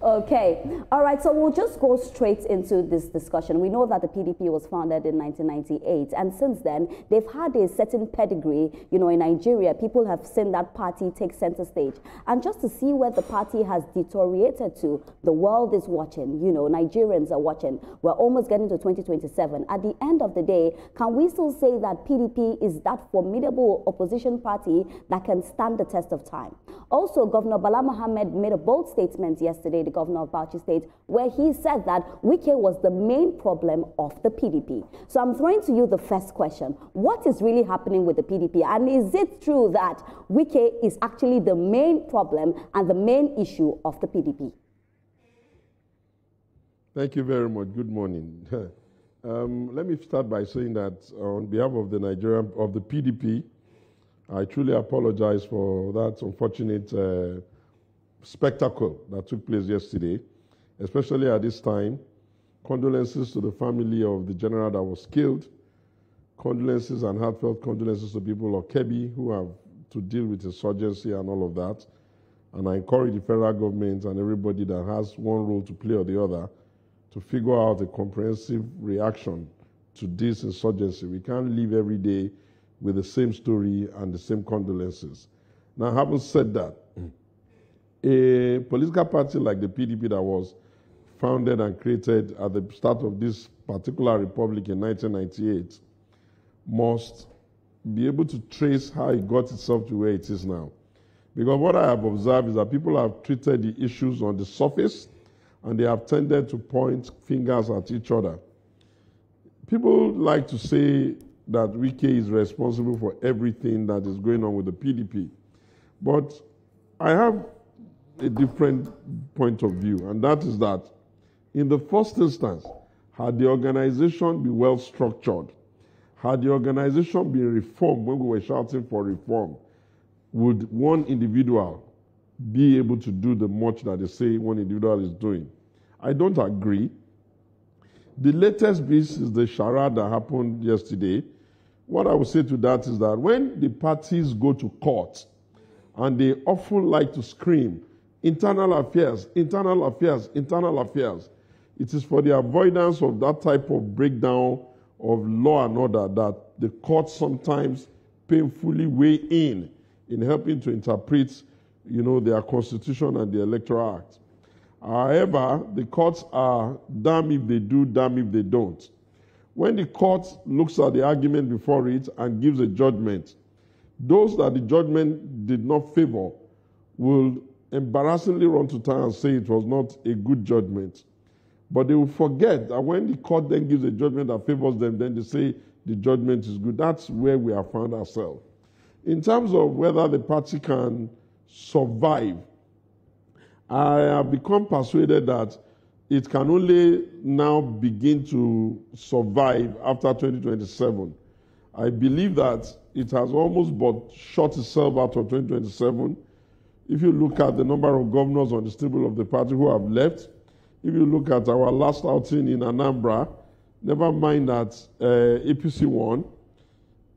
Okay, all right, so we'll just go straight into this discussion. We know that the PDP was founded in 1998, and since then, they've had a certain pedigree. You know, in Nigeria, people have seen that party take center stage. And just to see where the party has deteriorated to, the world is watching, you know, Nigerians are watching. We're almost getting to 2027. At the end of the day, can we still say that PDP is that formidable opposition party that can stand the test of time? Also, Governor Bala Mohammed made a bold statement yesterday, the governor of Bauchi State, where he said that Wike was the main problem of the PDP. So I'm throwing to you the first question. What is really happening with the PDP? And is it true that Wike is actually the main problem and the main issue of the PDP? Thank you very much. Good morning. Let me start by saying that on behalf of the PDP, I truly apologize for that unfortunate spectacle that took place yesterday, especially at this time. Condolences to the family of the general that was killed. Condolences and heartfelt condolences to people of Kebbi who have to deal with insurgency and all of that. And I encourage the federal government and everybody that has one role to play or the other to figure out a comprehensive reaction to this insurgency. We can't live every day with the same story and the same condolences. Now, having said that, a political party like the PDP that was founded and created at the start of this particular republic in 1998 must be able to trace how it got itself to where it is now. Because what I have observed is that people have treated the issues on the surface and they have tended to point fingers at each other. People like to say that Wike is responsible for everything that is going on with the PDP. But I have a different point of view, and that is that in the first instance, had the organization been well structured, had the organization been reformed when we were shouting for reform, would one individual be able to do the much that they say one individual is doing? I don't agree. The latest piece is the charade that happened yesterday. What I would say to that is that when the parties go to court and they often like to scream, internal affairs, internal affairs, internal affairs, it is for the avoidance of that type of breakdown of law and order that the courts sometimes painfully weigh in helping to interpret, you know, their constitution and the Electoral Act. However, the courts are damn if they do, damn if they don't. When the court looks at the argument before it and gives a judgment, those that the judgment did not favor will embarrassingly run to town and say it was not a good judgment. But they will forget that when the court then gives a judgment that favors them, then they say the judgment is good. That's where we have found ourselves. In terms of whether the party can survive, I have become persuaded that it can only now begin to survive after 2027. I believe that it has almost but shot itself out of 2027. If you look at the number of governors on the stable of the party who have left, if you look at our last outing in Anambra, never mind that APC won,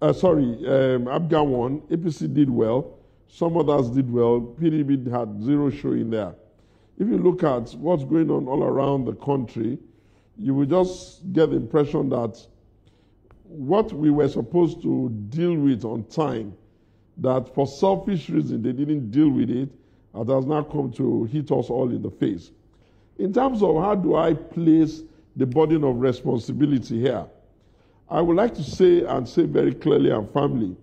Abga won, APC did well, some others did well, PDP had zero show in there. If you look at what's going on all around the country, you will just get the impression that what we were supposed to deal with on time, that for selfish reasons they didn't deal with it, and has now come to hit us all in the face. In terms of how do I place the burden of responsibility here, I would like to say and say very clearly and firmly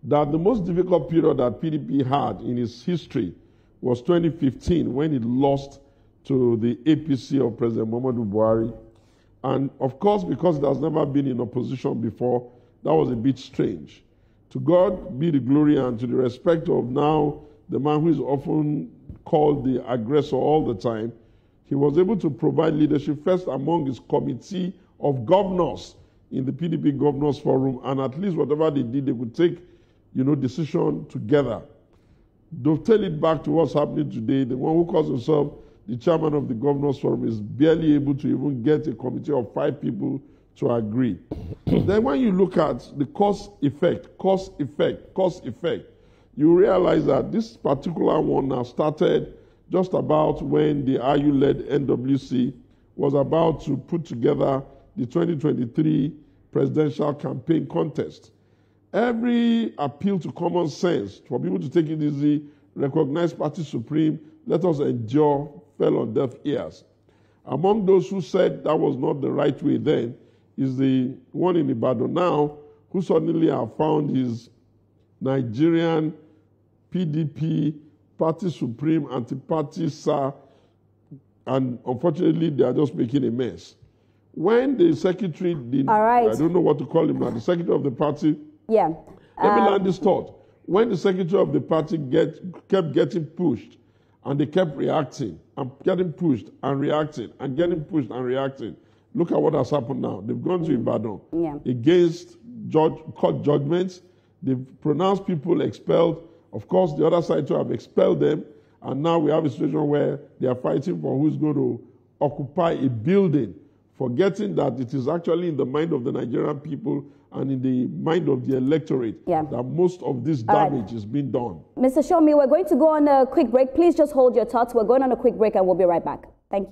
that the most difficult period that PDP had in its history was 2015 when it lost to the APC of President Muhammadu Buhari. And of course, because it has never been in opposition before, that was a bit strange. To God be the glory and to the respect of now the man who is often called the aggressor all the time, he was able to provide leadership first among his committee of governors in the PDP Governors Forum, and at least whatever they did, they could take, you know, decision together. Dovetail it back to what's happening today. The one who calls himself the chairman of the Governors Forum is barely able to even get a committee of 5 people to agree. Then when you look at the cause effect, you realize that this particular one now started just about when the RU-led NWC was about to put together the 2023 presidential campaign contest. Every appeal to common sense, for people to take it easy, recognize party supreme, let us endure, fell on deaf ears. Among those who said that was not the right way then is the one in Ibadan now, who suddenly have found his Nigerian PDP, party supreme, anti-party sir, and unfortunately they are just making a mess. When the secretary, I don't know what to call him now, the secretary of the party, let me land this thought. When the secretary of the party kept getting pushed, and they kept reacting, and getting pushed and reacting, and getting pushed and reacting, look at what has happened now. They've gone to Ibadan against court judgments. They've pronounced people expelled. Of course, the other side too have expelled them, and now we have a situation where they are fighting for who's going to occupy a building, forgetting that it is actually in the mind of the Nigerian people and in the mind of the electorate that most of this damage is being done. Mr. Showunmi, we're going to go on a quick break. Please just hold your thoughts. We're going on a quick break and we'll be right back. Thank you.